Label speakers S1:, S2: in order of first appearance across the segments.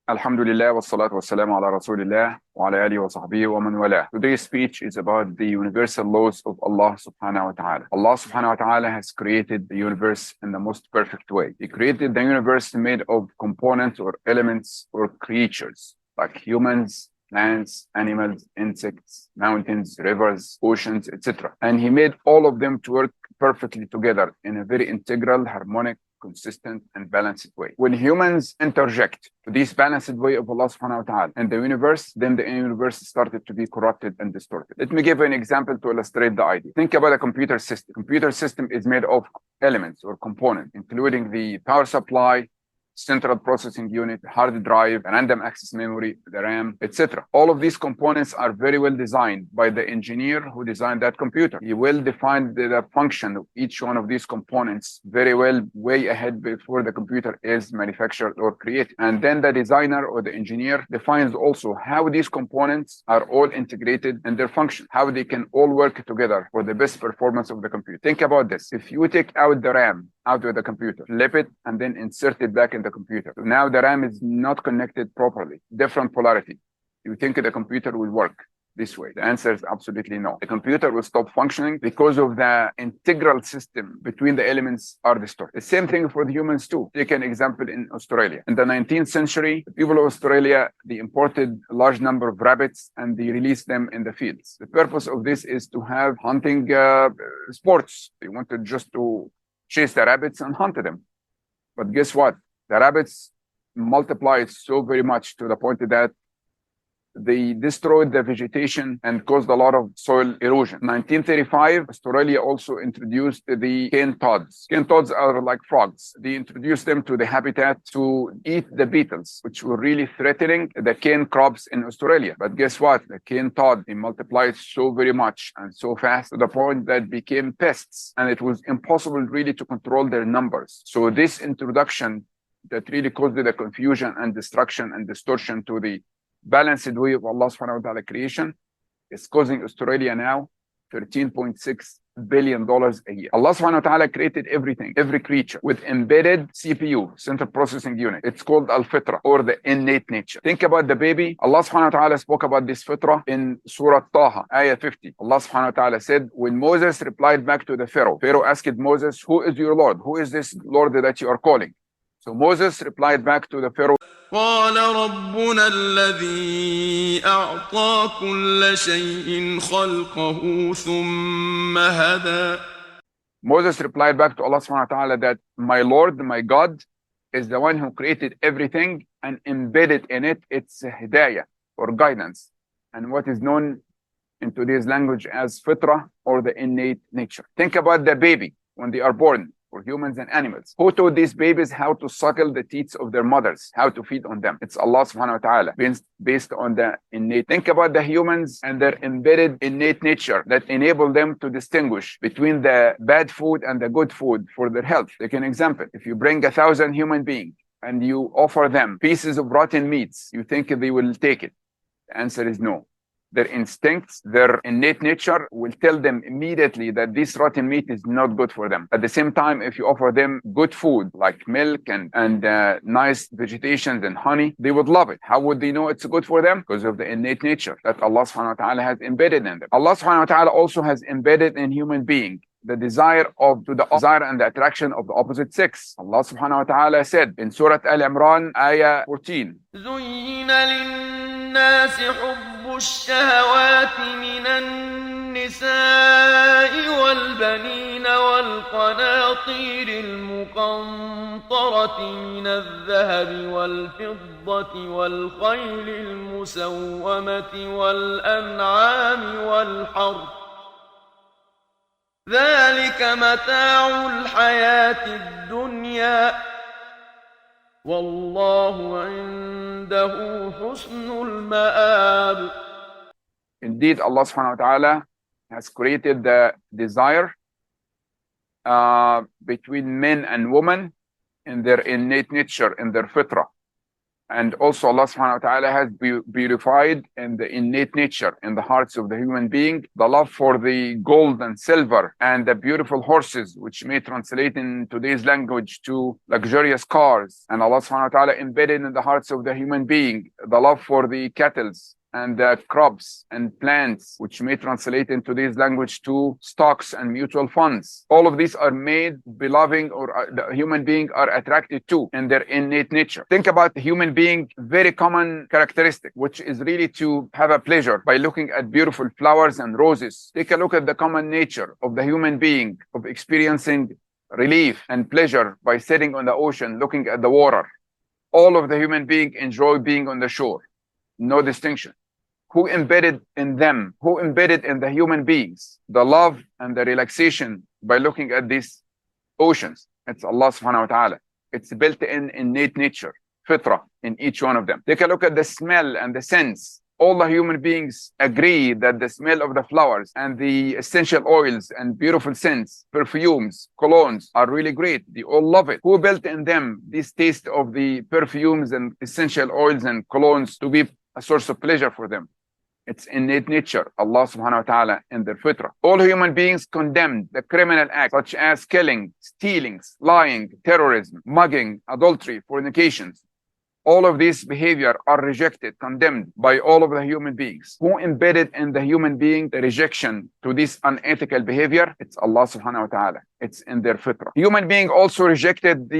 S1: Alhamdulillah wassalatu wassalamu ala rasulillah wa ala alihi wa sahbihi wa man wala. Today's speech is about the universal laws of Allah subhanahu wa ta'ala. Allah subhanahu wa ta'ala has created the universe in the most perfect way. He created the universe made of components or elements or creatures like humans, plants, animals, insects, mountains, rivers, oceans, etc. And he made all of them to work perfectly together in a very integral, harmonic, consistent and balanced way. When humans interject to this balanced way of Allah subhanahu wa ta'ala and the universe, then the universe started to be corrupted and distorted. Let me give an example to illustrate the idea. Think about a computer system. Computer system is made of elements or components, including the power supply, central processing unit, hard drive, random access memory, the RAM, etc. All of these components are very well designed by the engineer who designed that computer. He will define the function of each one of these components very well, way ahead before the computer is manufactured or created. And then the designer or the engineer defines also how these components are all integrated in their function, how they can all work together for the best performance of the computer. Think about this. If you take out the RAM out of the computer, flip it, and then insert it back in the computer. So now the RAM is not connected properly, different polarity. You think the computer will work this way? The answer is absolutely no. The computer will stop functioning because of the integral system between the elements are distorted. The same thing for the humans too. Take an example in Australia. In the 19th century, the people of Australia, they imported a large number of rabbits and they released them in the fields. The purpose of this is to have hunting sports. They wanted just to chase the rabbits and hunt them. But guess what? The rabbits multiplied so very much to the point that they destroyed the vegetation and caused a lot of soil erosion. In 1935, Australia also introduced the cane toads. Cane toads are like frogs. They introduced them to the habitat to eat the beetles, which were really threatening the cane crops in Australia. But guess what? The cane toad, they multiplied so very much and so fast to the point that became pests, and it was impossible really to control their numbers. So this introduction that really caused the confusion and destruction and distortion to the balanced way of Allah subhanahu wa ta'ala creation is causing Australia now $13.6 billion a year. Allah subhanahu wa ta'ala created everything, every creature with embedded CPU, central processing unit. It's called al-fitra, or the innate nature. Think about the baby. Allah subhanahu wa ta'ala spoke about this fitra in Surah Taha, ayah 50. Allah subhanahu wa ta'ala said, when Moses replied back to the Pharaoh, Pharaoh asked Moses, who is your Lord? Who is this Lord that you are calling? So Moses replied back to the Pharaoh,
S2: قال ربنا الذي أعطى كل شيء خلقه ثم هدى.
S1: Moses replied back to Allah subhanahu wa ta'ala that my Lord, my God, is the one who created everything and embedded in it its hidayah or guidance, and what is known in today's language as fitra or the innate nature. Think about the baby when they are born, for humans and animals. Who taught these babies how to suckle the teats of their mothers, how to feed on them? It's Allah subhanahu wa ta'ala, based on the innate. Think about the humans and their embedded innate nature that enable them to distinguish between the bad food and the good food for their health. Take an example. If you bring 1,000 human beings and you offer them pieces of rotten meats, you think they will take it? The answer is no. Their instincts, their innate nature will tell them immediately that this rotten meat is not good for them. At the same time, if you offer them good food like milk and nice vegetation and honey, they would love it. How would they know it's good for them? Because of the innate nature that Allah subhanahu wa ta'ala has embedded in them. Allah subhanahu wa ta'ala also has embedded in human being the desire and the attraction of the opposite sex. Allah subhanahu wa ta'ala said in Surah Al-Imran, ayah 14,
S2: زين للناس حب الشهوات من النساء والبنين والقناطير المقنطرة من الذهب والفضة والخيل المسومة والأنعام والحرث ذلك متاع الحياة الدنيا والله عنده حسن المآب.
S1: Indeed, Allah subhanahu wa ta'ala has created the desire between men and women in their innate nature, in their fitra. And also Allah-SWT has beautified in the innate nature in the hearts of the human being the love for the gold and silver and the beautiful horses, which may translate in today's language to luxurious cars. And Allah-SWT embedded in the hearts of the human being the love for the cattle and the crops and plants, which may translate in today's language to stocks and mutual funds. All of these are made beloved, or the human being are attracted to in their innate nature. Think about the human being, very common characteristic, which is really to have a pleasure by looking at beautiful flowers and roses. Take a look at the common nature of the human being of experiencing relief and pleasure by sitting on the ocean, looking at the water. All of the human being enjoy being on the shore. No distinction. Who embedded in them, who embedded in the human beings, the love and the relaxation by looking at these oceans? It's Allah-SWT. It's built in innate nature, fitra, in each one of them. Take a look at the smell and the sense. All the human beings agree that the smell of the flowers and the essential oils and beautiful scents, perfumes, colognes are really great. They all love it. Who built in them this taste of the perfumes and essential oils and colognes to be a source of pleasure for them? It's innate nature, Allah-SWT in their fitrah. All human beings condemned the criminal acts such as killing, stealing, lying, terrorism, mugging, adultery, fornications. All of these behavior are rejected, condemned by all of the human beings. Who embedded in the human being the rejection to this unethical behavior? It's Allah-SWT. It's in their fitrah. Human being also rejected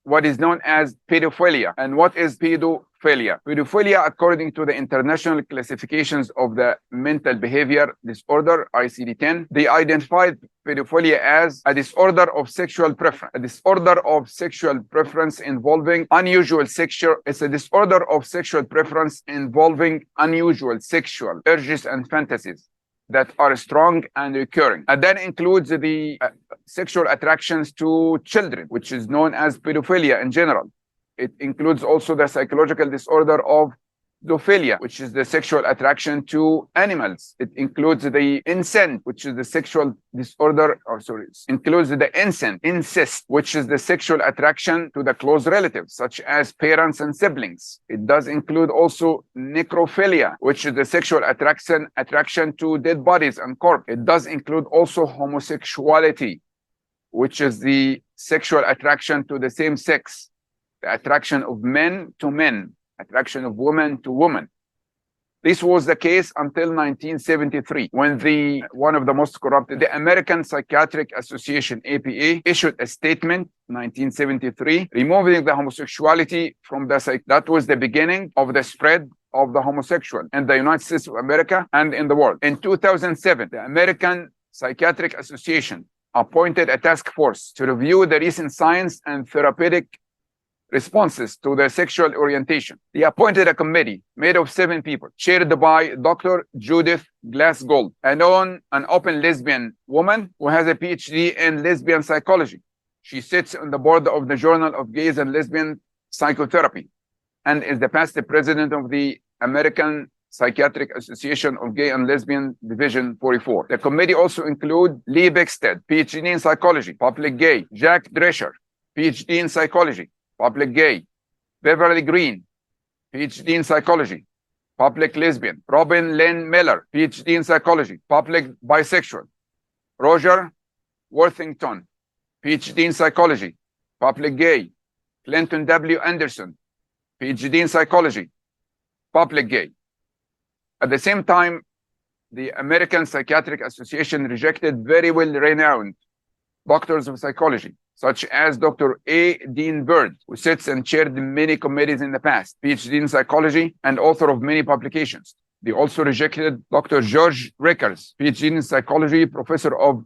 S1: what is known as pedophilia. And what is pedophilia? Pedophilia, according to the international classifications of the mental behavior disorder, ICD-10, they identified pedophilia as a disorder of sexual preference. A disorder of sexual preference involving unusual sexual, it's a disorder of sexual preference involving unusual sexual urges and fantasies that are strong and recurring. And that includes the sexual attractions to children, which is known as pedophilia in general. It includes also the psychological disorder of zoophilia, which is the sexual attraction to animals. It includes the incest, which is the sexual disorder, includes the incest, which is the sexual attraction to the close relatives, such as parents and siblings. It does include also necrophilia, which is the sexual attraction to dead bodies and corpse. It does include also homosexuality, which is the sexual attraction to the same sex, the attraction of men to men, attraction of woman to woman. This was the case until 1973, when one of the most corrupted, the American Psychiatric Association, APA, issued a statement, 1973, removing the homosexuality from the that was the beginning of the spread of the homosexual in the United States of America and in the world. In 2007, the American Psychiatric Association appointed a task force to review the recent science and therapeutic responses to their sexual orientation. They appointed a committee made of 7 people, chaired by Dr. Judith Glass-Gold, an open lesbian woman who has a PhD in lesbian psychology. She sits on the board of the Journal of Gays and Lesbian Psychotherapy and is the past president of the American Psychiatric Association of Gay and Lesbian Division 44. The committee also include Lee Bickstead, PhD in psychology, public gay; Jack Drescher, PhD in psychology, public gay; Beverly Green, PhD in psychology, public lesbian; Robin Lynn Miller, PhD in psychology, public bisexual; Roger Worthington, PhD in psychology, public gay; Clinton W. Anderson, PhD in psychology, public gay. At the same time, the American Psychiatric Association rejected very well-renowned doctors of psychology, such as Dr. A. Dean Bird, who sits and chaired many committees in the past, PhD in psychology and author of many publications. They also rejected Dr. George Rickers, PhD in psychology, professor of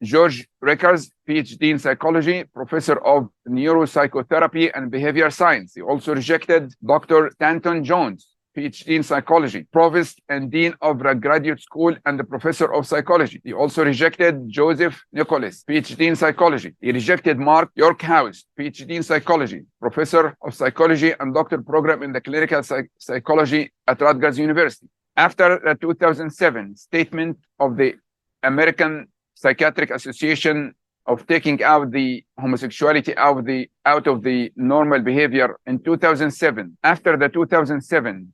S1: George Rickers, PhD in psychology, professor of neuropsychotherapy and behavior science. They also rejected Dr. Stanton Jones, PhD in psychology, provost and dean of a graduate school and the professor of psychology. He also rejected Joseph Nicholas, PhD in psychology. He rejected Mark Yorkhouse, PhD in psychology, professor of psychology and doctor program in the clinical psychology at Rutgers University. After the 2007 statement of the American Psychiatric Association of taking out the homosexuality out of the normal behavior in 2007. After the 2007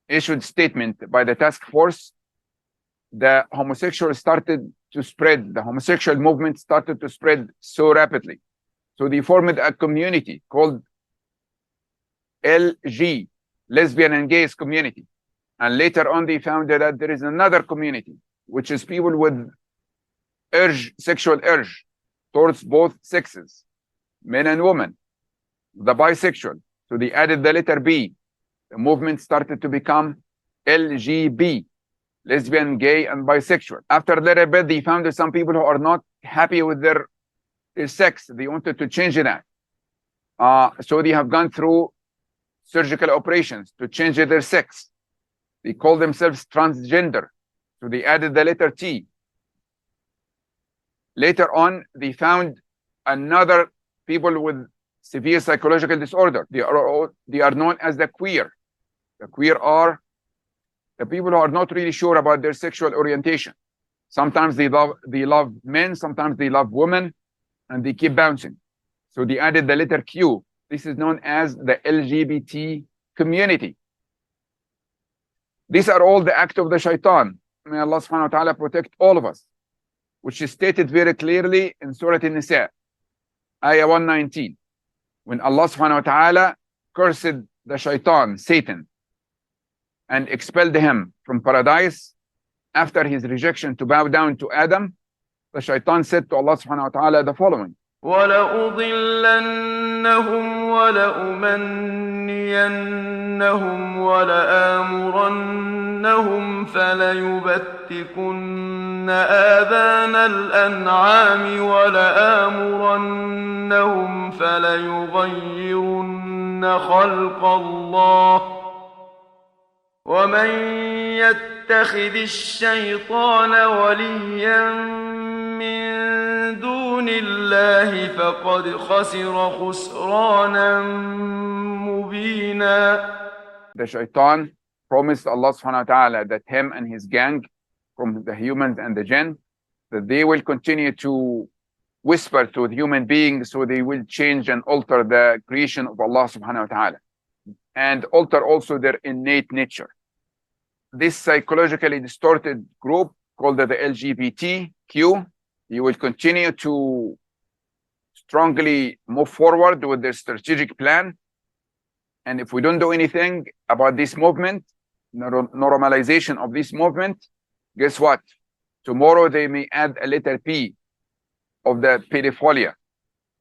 S1: issued statement by the task force, the homosexual started to spread. The homosexual movement started to spread so rapidly. So they formed a community called LG, lesbian and gays community. And later on, they found that there is another community, which is people with sexual urge towards both sexes, men and women, the bisexual. So they added the letter B. The movement started to become LGB, lesbian, gay, and bisexual. After a little bit, they found that some people who are not happy with their sex, they wanted to change that. So they have gone through surgical operations to change their sex. They call themselves transgender. So they added the letter T. Later on, they found another people with severe psychological disorder. They are known as the queer. The queer are the people who are not really sure about their sexual orientation. Sometimes they love men, sometimes they love women, and they keep bouncing. So they added the letter Q. This is known as the LGBT community. These are all the act of the shaitan. May Allah subhanahu wa ta'ala protect all of us, which is stated very clearly in Surah An-Nisa, Ayah 119, when Allah subhanahu wa ta'ala cursed the shaitan, Satan, and expelled him from paradise after his rejection to bow down to Adam. The shaitan said to Allah subhanahu wa ta'ala the following:
S2: وَلَأُضِلَّنَّهُمْ وَلَأُمَنِّيَنَّهُمْ وَلَآمُرَنَّهُمْ فَلَيُبَتِّكُنَّ آذَانَ الْأَنْعَامِ وَلَآمُرَنَّهُمْ فَلَيُغَيِّرُنَّ خَلْقَ اللَّهِ وَمَنْ يَتَّخِذِ الشَّيْطَانَ وَلِيًّا مِّن دون الله فقد خسر خسرانا مبينا.
S1: The shaitan promised Allah subhanahu wa ta'ala that him and his gang from the humans and the jinn, that they will continue to whisper to the human beings, so they will change and alter the creation of Allah subhanahu wa ta'ala and alter also their innate nature. This psychologically distorted group called the LGBTQ, you will continue to strongly move forward with their strategic plan. And if we don't do anything about this movement, normalization of this movement, guess what? Tomorrow they may add a letter P of the pedophilia,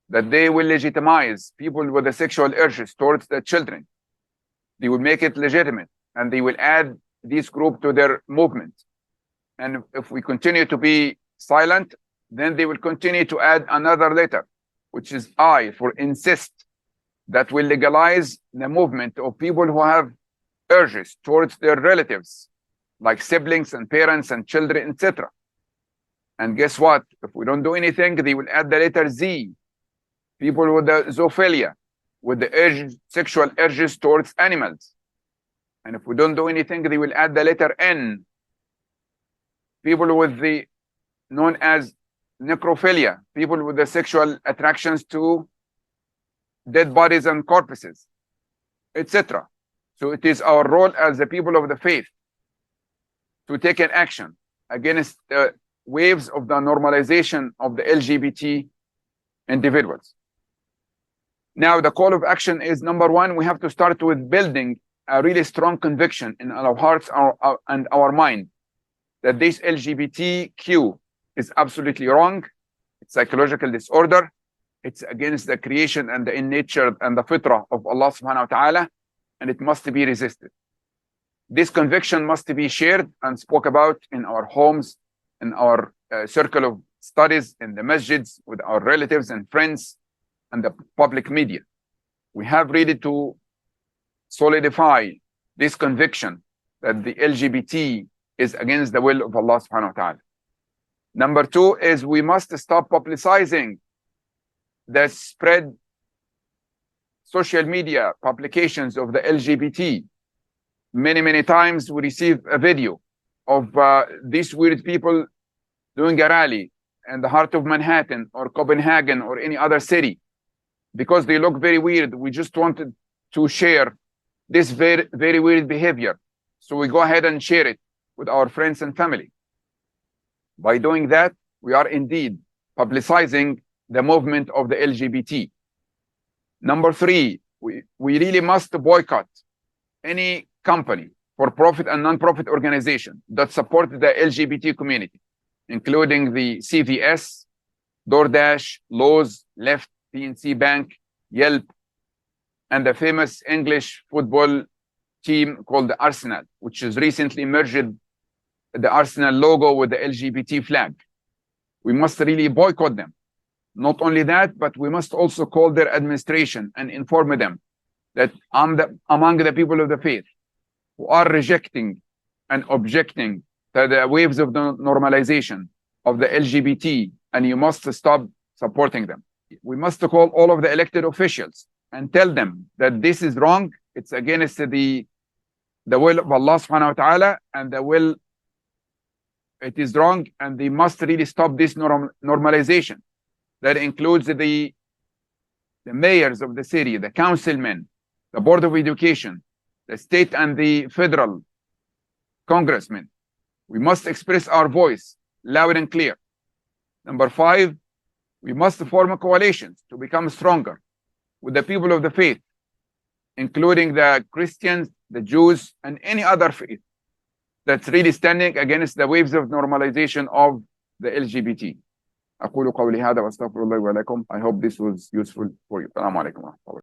S1: that they will legitimize people with the sexual urges towards the children. They will make it legitimate, and they will add this group to their movement. And if we continue to be silent, then they will continue to add another letter, which is I, for incest, that will legalize the movement of people who have urges towards their relatives, like siblings and parents and children, etc. And guess what? If we don't do anything, they will add the letter Z, people with the zoophilia, with the sexual urges towards animals. And if we don't do anything, they will add the letter N, people with the known as necrophilia, people with the sexual attractions to dead bodies and corpses, etc. So it is our role as the people of the faith to take an action against the waves of the normalization of the LGBT individuals. Now, the call of action is, number one, we have to start with building a really strong conviction in our hearts and our mind that this LGBTQ is absolutely wrong. It's psychological disorder. It's against the creation and the in nature and the fitrah of Allah subhanahu wa ta'ala, and it must be resisted. This conviction must be shared and spoke about in our homes, in our circle of studies, in the masjids, with our relatives and friends, and the public media. We have really to solidify this conviction that the LGBT is against the will of Allah subhanahu wa ta'ala. Number two is we must stop publicizing the spread social media publications of the LGBT. Many times we receive a video of these weird people doing a rally in the heart of Manhattan or Copenhagen or any other city because they look very weird. We just wanted to share this very, very weird behavior. So we go ahead and share it with our friends and family. By doing that, we are indeed publicizing the movement of the LGBT. Number three, we really must boycott any company, for-profit and non-profit organization that support the LGBT community, including the CVS, DoorDash, Lowe's, Lyft, PNC Bank, Yelp, and the famous English football team called the Arsenal, which has recently merged the Arsenal logo with the LGBT flag. We must really boycott them. Not only that, but we must also call their administration and inform them that among the people of the faith who are rejecting and objecting to the waves of the normalization of the LGBT, and you must stop supporting them. We must call all of the elected officials and tell them that this is wrong. It's against the will of Allah subhanahu wa ta'ala, and it is wrong, and they must really stop this normalization. That includes the mayors of the city, the councilmen, the board of education, the state and the federal congressmen. We must express our voice loud and clear. Number five, we must form coalitions to become stronger with the people of the faith, including the Christians, the Jews, and any other faith that's really standing against the waves of normalization of the LGBT. أقول قولي هذا وأستغفر الله ولكم. I hope this was useful for you. السلام عليكم ورحمة الله.